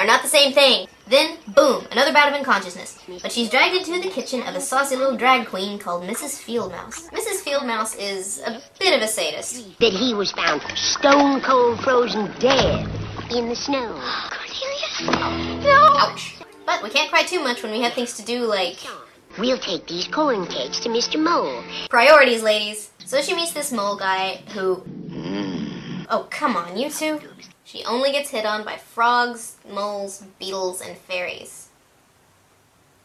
are not the same thing. Then, boom, another bout of unconsciousness. But she's dragged into the kitchen of a saucy little drag queen called Mrs. Fieldmouse. Mrs. Fieldmouse is a bit of a sadist. That he was found stone cold frozen dead in the snow. Cornelius? No! Ouch. But we can't cry too much when we have things to do like... We'll take these corn cakes to Mr. Mole. Priorities, ladies. So she meets this mole guy who... Oh, come on, you two. She only gets hit on by frogs, moles, beetles, and fairies.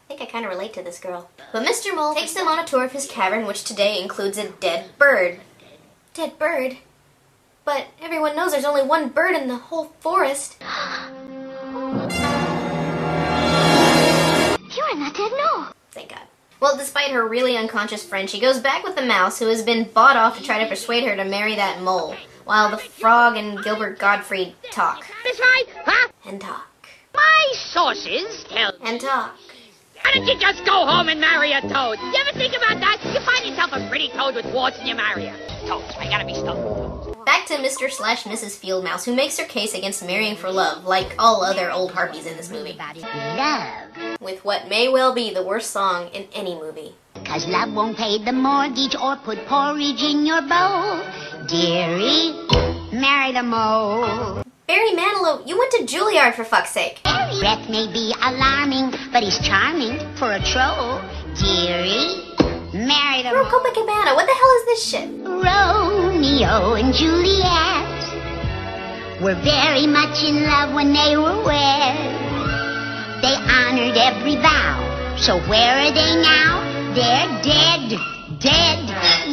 I think I kind of relate to this girl. But Mr. Mole takes them on a tour of his cavern, which today includes a dead bird. Dead bird? But everyone knows there's only one bird in the whole forest. You are not dead, no. Thank God. Well, despite her really unconscious friend, she goes back with the mouse, who has been bought off to try to persuade her to marry that mole, while the frog and Gilbert Gottfried talk. That's right, huh? And talk. My sources tell... And talk. Why don't you just go home and marry a toad? You ever think about that? You find yourself a pretty toad with warts and you marry her. Toads, I gotta be stuck. Back to Mr./Mrs. Fieldmouse, who makes her case against marrying for love, like all other old harpies in this movie. Love. With what may well be the worst song in any movie. 'Cause love won't pay the mortgage or put porridge in your bowl. Dearie, marry the mole. Barry Manilow, you went to Juilliard for fuck's sake. Breath may be alarming, but he's charming for a troll. Dearie, marry the Bro, mole. Copacabana, what the hell is this shit? Romeo and Juliet were very much in love when they were wed. They honored every vow. So where are they now? They're dead. Dead.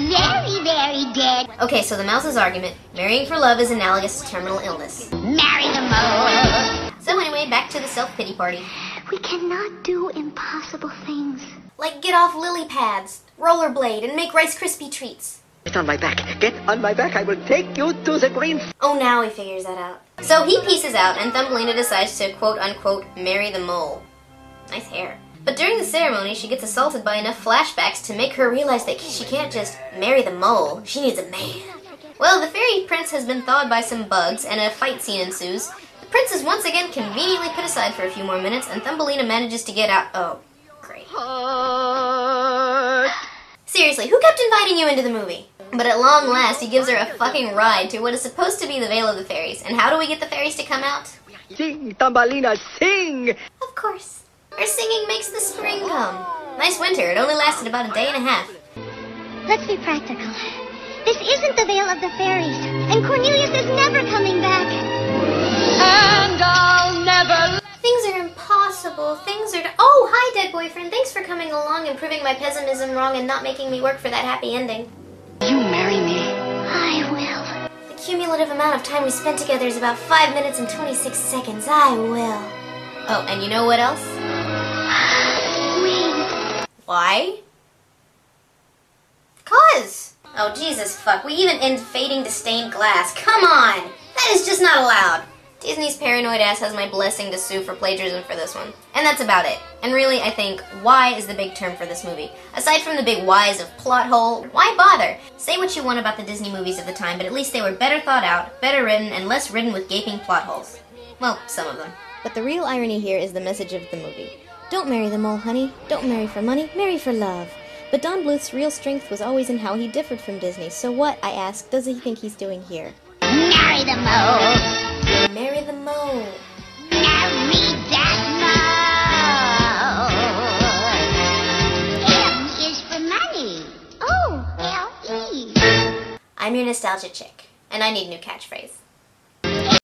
Very, very dead. Okay, so the mouse's argument, marrying for love is analogous to terminal illness. Marry the mole. So anyway, back to the self-pity party. We cannot do impossible things. Like get off lily pads, rollerblade, and make Rice Krispie treats. Get on my back. Get on my back. I will take you to the green... Oh, now he figures that out. So he pieces out, and Thumbelina decides to quote-unquote marry the mole. Nice hair. But during the ceremony, she gets assaulted by enough flashbacks to make her realize that she can't just marry the mole. She needs a man. Well, the fairy prince has been thawed by some bugs, and a fight scene ensues. The prince is once again conveniently put aside for a few more minutes, and Thumbelina manages to get out. Oh, great. Seriously, who kept inviting you into the movie? But at long last, he gives her a fucking ride to what is supposed to be the Vale of the Fairies. And how do we get the fairies to come out? Sing, Thumbelina, sing! Of course. Her singing makes the spring come. Nice winter. It only lasted about a day and a half. Let's be practical. This isn't the Vale of the Fairies, and Cornelius is never coming back. And I'll never... Things are impossible. Things are... Oh, hi, dead boyfriend. Thanks for coming along and proving my pessimism wrong and not making me work for that happy ending. You marry me. I will. The cumulative amount of time we spent together is about 5 minutes and 26 seconds. I will. Oh, and you know what else? Wait. Why? 'Cause. Oh, Jesus fuck. We even end fading to stained glass. Come on! That is just not allowed. Disney's paranoid ass has my blessing to sue for plagiarism for this one. And that's about it. And really, I think, why is the big term for this movie. Aside from the big whys of plot hole, why bother? Say what you want about the Disney movies of the time, but at least they were better thought out, better written, and less ridden with gaping plot holes. Well, some of them. But the real irony here is the message of the movie. Don't marry the mole, honey. Don't marry for money. Marry for love. But Don Bluth's real strength was always in how he differed from Disney. So what, I ask, does he think he's doing here? Marry the mole. Marry the mole. Marry that mole. M is for money. Oh. L-E. I'm your nostalgia chick, and I need a new catchphrase.